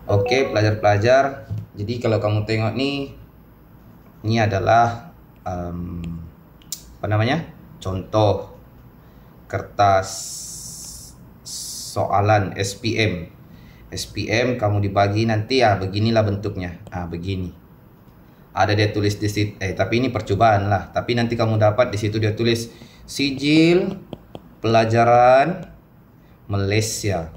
Oke, pelajar-pelajar. Jadi kalau kamu tengok nih, ini adalah apa namanya? Contoh kertas soalan SPM. SPM kamu dibagi nanti ya beginilah bentuknya. Begini. Ada dia tulis di situ. Tapi ini percobaan lah. Tapi nanti kamu dapat di situ dia tulis sijil pelajaran Malaysia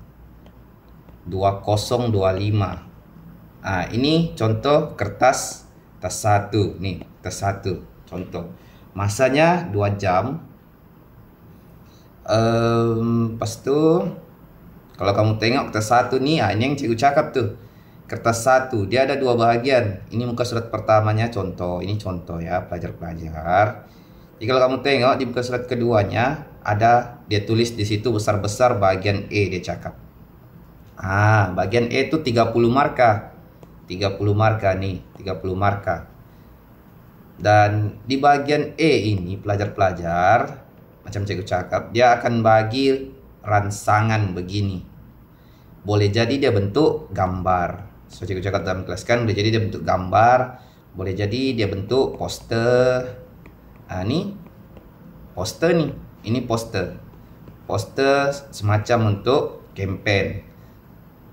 2025. Ini contoh kertas satu nih, kertas satu contoh. Masanya 2 jam. Pas tu kalau kamu tengok kertas satu nih, ini yang cikgu cakap tuh. Kertas satu dia ada 2 bahagian. Ini muka surat pertamanya contoh, ini contoh ya pelajar-pelajar. Jadi kalau kamu tengok di muka surat keduanya ada dia tulis di situ besar-besar bagian E dia cakap. Bagian E itu 30 marka. 30 marka nih, 30 marka. Dan di bagian E ini pelajar-pelajar, macam cikgu cakap, dia akan bagi rangsangan begini. Boleh jadi dia bentuk gambar. So cikgu cakap dalam kelas kan, boleh jadi dia bentuk gambar, boleh jadi dia bentuk poster. Ini poster nih, ini poster. Poster semacam untuk campaign,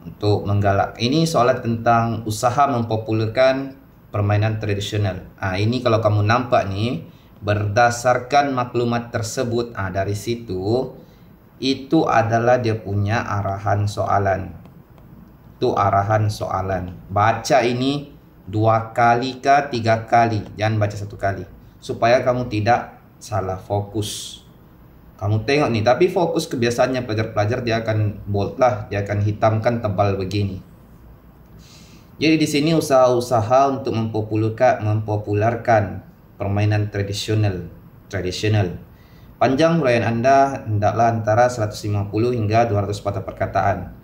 untuk menggalak. Ini soalan tentang usaha mempopulerkan permainan tradisional. Ini kalau kamu nampak nih, berdasarkan maklumat tersebut, dari situ itu adalah dia punya arahan soalan. Itu arahan soalan. Baca ini 2 kali ke 3 kali, jangan baca 1 kali, supaya kamu tidak salah fokus. Kamu tengok nih, tapi fokus kebiasaannya pelajar-pelajar dia akan bold lah, dia akan hitamkan tebal begini. Jadi di sini usaha-usaha untuk mempopulerkan permainan tradisional. Panjang huraian Anda hendaklah antara 150 hingga 200 patah perkataan.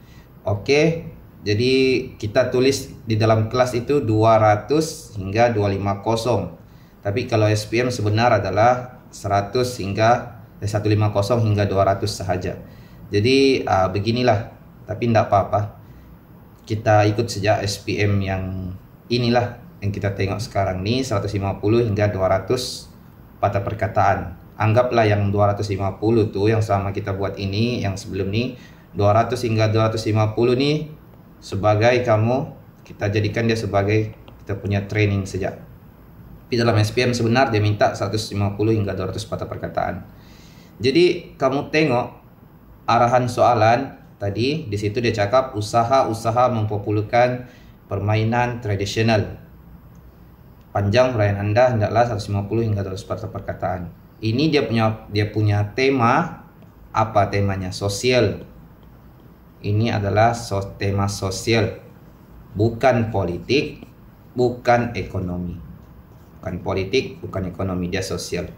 Oke, jadi kita tulis di dalam kelas itu 200 hingga 250. Tapi kalau SPM sebenar adalah 100 hingga 150 hingga 200 sahaja. Jadi beginilah, tapi tidak apa-apa. Kita ikut sejak SPM yang inilah yang kita tengok sekarang nih, 150 hingga 200 patah perkataan. Anggaplah yang 250 tuh yang selama kita buat ini, yang sebelum nih 200 hingga 250 nih sebagai kita jadikan dia sebagai kita punya training sejak. Tapi dalam SPM sebenar dia minta 150 hingga 200 patah perkataan. Jadi kamu tengok arahan soalan tadi, di situ dia cakap usaha-usaha mempopulerkan permainan tradisional. Panjang huraian Anda hendaklah 150 hingga 200 patah perkataan. Ini dia punya tema. Apa temanya? Sosial. Ini adalah tema sosial, bukan politik, bukan ekonomi. Bukan politik, bukan ekonomi, dia sosial.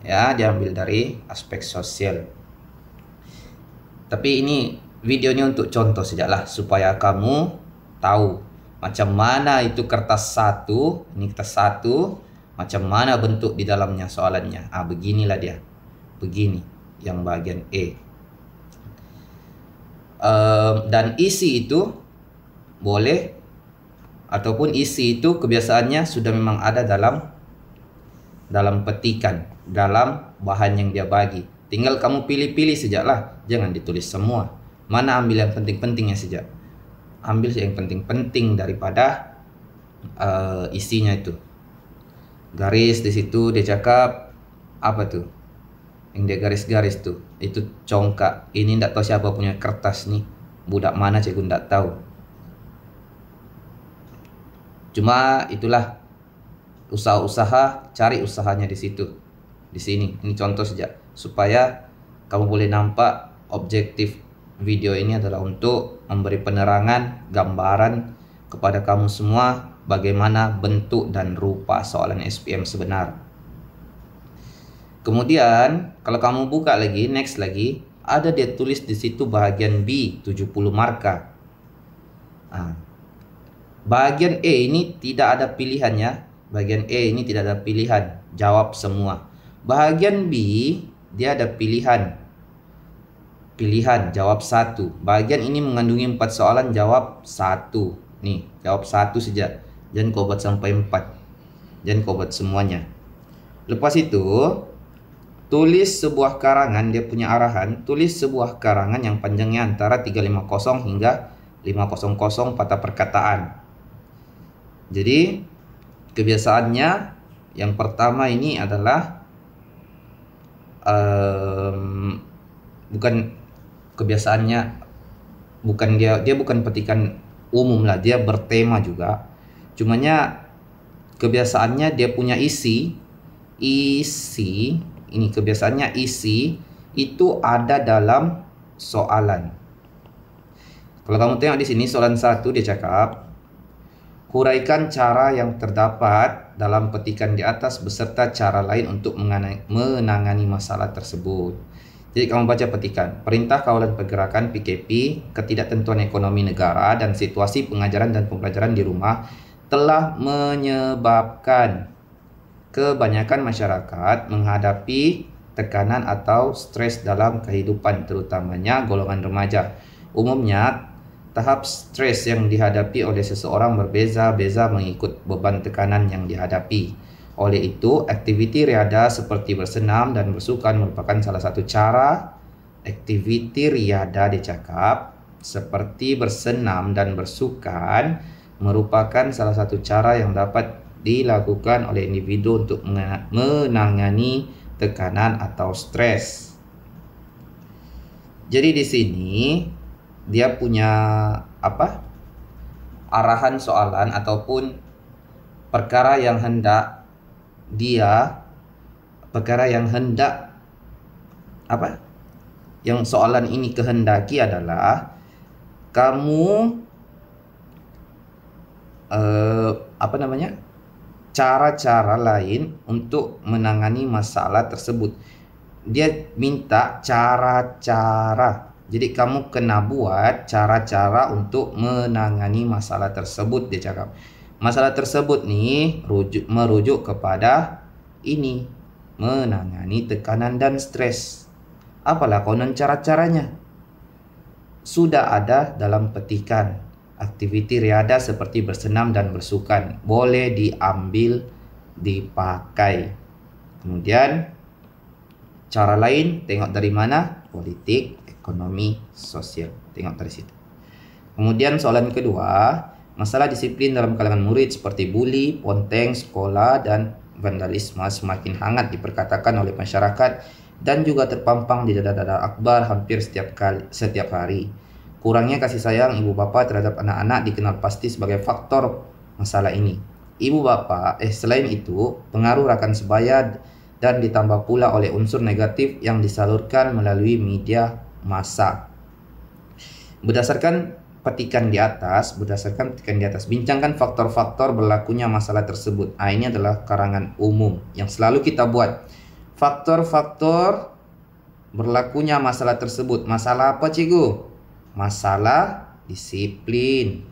Ya, diambil dari aspek sosial. Tapi ini videonya untuk contoh sajalah, supaya kamu tahu macam mana itu kertas satu. Ini kertas satu, macam mana bentuk di dalamnya soalannya. Beginilah dia. Begini yang bagian E. Dan isi itu boleh, ataupun isi itu kebiasaannya sudah memang ada dalam petikan, dalam bahan yang dia bagi. Tinggal kamu pilih-pilih sajalah, jangan ditulis semua. Mana ambil yang penting-pentingnya saja. Ambil yang penting-penting daripada isinya itu. Garis di situ dia cakap apa tuh? Yang dia garis-garis tuh, itu congkak. Ini ndak tahu siapa punya kertas nih. Budak mana cikgu ndak tahu. Cuma itulah usaha-usaha, cari usahanya di situ. Di sini, ini contoh saja supaya kamu boleh nampak objektif video ini adalah untuk memberi penerangan, gambaran kepada kamu semua bagaimana bentuk dan rupa soalan SPM sebenar. Kemudian kalau kamu buka lagi, next lagi, ada dia tulis di situ bagian B 70 marka. Bagian E ini tidak ada pilihannya. Bagian E ini tidak ada pilihan, jawab semua. Bagian B dia ada pilihan. Pilihan, jawab satu. Bagian ini mengandungi 4 soalan, jawab satu. Nih, jawab satu saja. Jangan kau buat sampai 4. Jangan kau buat semuanya. Lepas itu, tulis sebuah karangan, dia punya arahan. Tulis sebuah karangan yang panjangnya antara 350 hingga 500 patah perkataan. Jadi, kebiasaannya yang pertama ini adalah bukan kebiasaannya, bukan dia bukan petikan umum lah, dia bertema juga. Cumanya kebiasaannya dia punya isi ini, kebiasaannya isi itu ada dalam soalan. Kalau kamu tengok di sini soalan 1 dia cakap, huraikan cara yang terdapat dalam petikan di atas beserta cara lain untuk menangani masalah tersebut. Jadi kamu baca petikan, Perintah Kawalan Pergerakan PKP, ketidaktentuan ekonomi negara dan situasi pengajaran dan pembelajaran di rumah telah menyebabkan kebanyakan masyarakat menghadapi tekanan atau stres dalam kehidupan, terutamanya golongan remaja. Umumnya, tahap stres yang dihadapi oleh seseorang berbeza-beza mengikut beban tekanan yang dihadapi. Oleh itu, aktiviti riada seperti bersenam dan bersukan merupakan salah satu cara. Aktiviti riada dicakap seperti bersenam dan bersukan merupakan salah satu cara yang dapat dilakukan oleh individu untuk menangani tekanan atau stres. Jadi di sini dia punya arahan soalan ataupun perkara yang hendak yang soalan ini kehendaki adalah kamu cara-cara lain untuk menangani masalah tersebut. Dia minta cara-cara. Jadi kamu kena buat cara-cara untuk menangani masalah tersebut, dia cakap. Masalah tersebut nih merujuk kepada ini, menangani tekanan dan stres. Apalah konon cara-caranya? Sudah ada dalam petikan. Aktiviti riada seperti bersenam dan bersukan boleh diambil, dipakai. Kemudian cara lain tengok dari mana? Politik, ekonomi, sosial. Tengok dari situ. Kemudian soalan kedua, masalah disiplin dalam kalangan murid seperti buli, ponteng, sekolah, dan vandalisme semakin hangat diperkatakan oleh masyarakat dan juga terpampang di dada-dada akbar hampir setiap hari. Kurangnya kasih sayang ibu bapa terhadap anak-anak dikenal pasti sebagai faktor masalah ini. Selain itu, pengaruh rakan sebaya dan ditambah pula oleh unsur negatif yang disalurkan melalui media massa. Berdasarkan petikan di atas, bincangkan faktor-faktor berlakunya masalah tersebut. Ini adalah karangan umum yang selalu kita buat. Faktor-faktor berlakunya masalah tersebut. Masalah apa, cikgu? Masalah disiplin.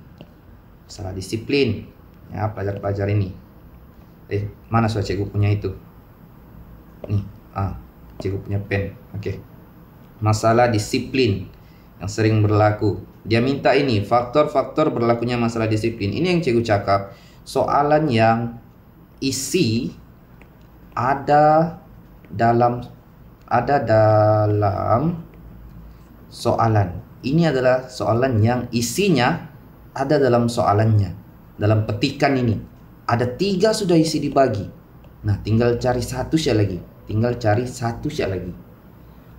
Masalah disiplin. Ya, pelajar-pelajar ini. Mana suara cikgu punya itu? Nih, cikgu punya pen. Oke. Masalah disiplin yang sering berlaku. Dia minta ini, faktor-faktor berlakunya masalah disiplin. Ini yang cikgu cakap. Soalan yang isi ada dalam soalan. Ini adalah soalan yang isinya ada dalam soalannya. Dalam petikan ini ada 3 sudah isi dibagi. Nah, tinggal cari satu saja lagi.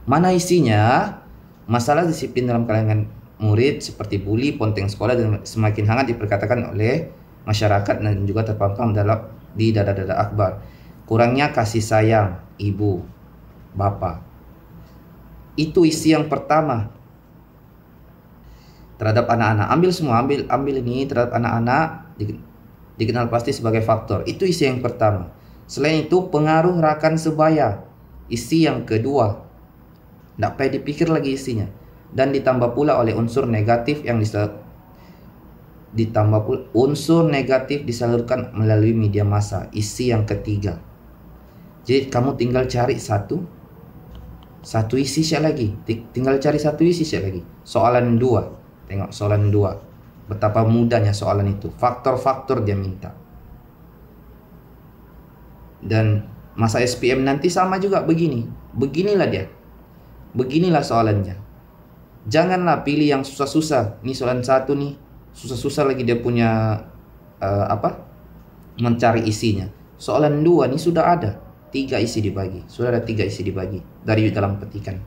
Mana isinya? Masalah disiplin dalam kalangan murid seperti buli, ponteng sekolah dan semakin hangat diperkatakan oleh masyarakat dan juga terpampang di dada-dada akbar. Kurangnya kasih sayang ibu, bapa. Itu isi yang pertama. Terhadap anak-anak, ambil ini terhadap anak-anak dikenal pasti sebagai faktor. Itu isi yang pertama. Selain itu, pengaruh rakan sebaya. Isi yang kedua. Tidak payah dipikir lagi isinya. Dan ditambah pula oleh unsur negatif disalurkan melalui media massa. Isi yang ketiga. Jadi kamu tinggal cari satu Satu isi siap lagi. Tinggal cari satu isi siap lagi. Soalan 2. Tengok soalan 2. Betapa mudahnya soalan itu. Faktor-faktor dia minta. Dan masa SPM nanti sama juga begini. Beginilah dia. Beginilah soalannya. Janganlah pilih yang susah-susah. Ini soalan 1 nih. Susah-susah lagi dia punya mencari isinya. Soalan 2 nih sudah ada 3 isi dibagi. Sudah ada 3 isi dibagi dari dalam petikan.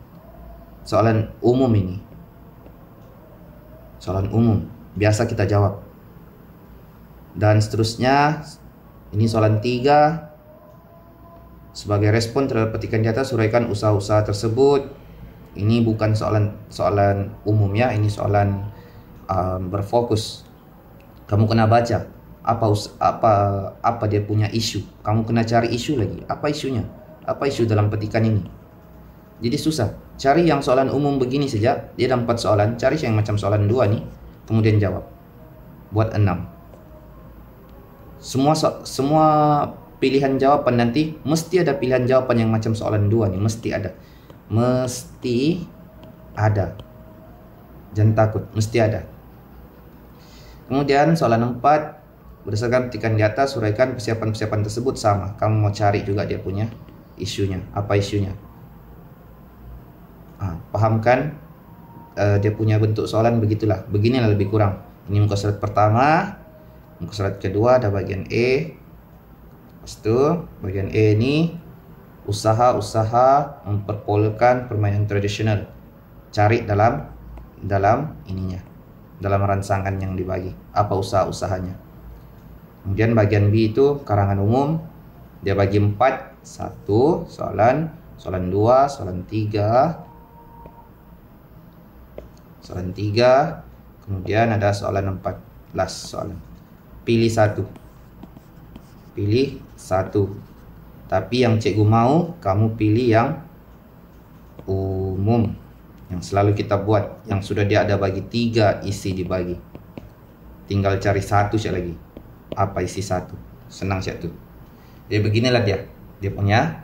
Soalan umum ini. Soalan umum. Biasa kita jawab. Dan seterusnya. Ini soalan 3. Sebagai respon terhadap petikan di atas, uraikan usaha-usaha tersebut. Ini bukan soalan umum ya. Ini soalan berfokus. Kamu kena baca. Apa dia punya isu. Kamu kena cari isu lagi. Apa isunya? Apa isu dalam petikan ini? Jadi susah. Cari yang soalan umum begini saja. Dia ada 4 soalan. Cari yang macam soalan 2 nih. Kemudian jawab. Buat 6. Semua pilihan jawaban nanti mesti ada pilihan jawaban yang macam soalan 2 nih. Mesti ada. Mesti ada. Jangan takut. Mesti ada. Kemudian soalan 4. Berdasarkan petikan di atas, uraikan persiapan-persiapan tersebut sama. Kamu mau cari juga dia punya isunya. Apa isunya? Pahamkan dia punya bentuk soalan begitulah. Beginilah lebih kurang. Ini muka surat pertama. Muka surat kedua ada bagian E. Lepas itu bagian E ini usaha-usaha memperpolkan permainan tradisional. Cari dalam ininya. Dalam rangsangan yang dibagi. Apa usaha-usahanya? Kemudian bagian B itu karangan umum. Dia bagi 4. 1 soalan 2, soalan 3. Soalan 3. Kemudian ada soalan 14 soalan. Pilih 1. Pilih 1. Tapi yang cikgu mau kamu pilih yang umum. Yang selalu kita buat. Yang sudah dia ada bagi 3 isi dibagi. Tinggal cari 1 saja lagi. Apa isi 1? Senang siap tuh. Jadi beginilah dia. Dia punya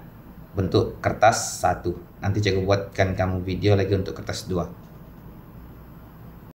bentuk kertas 1. Nanti cikgu buatkan kamu video lagi untuk kertas 2.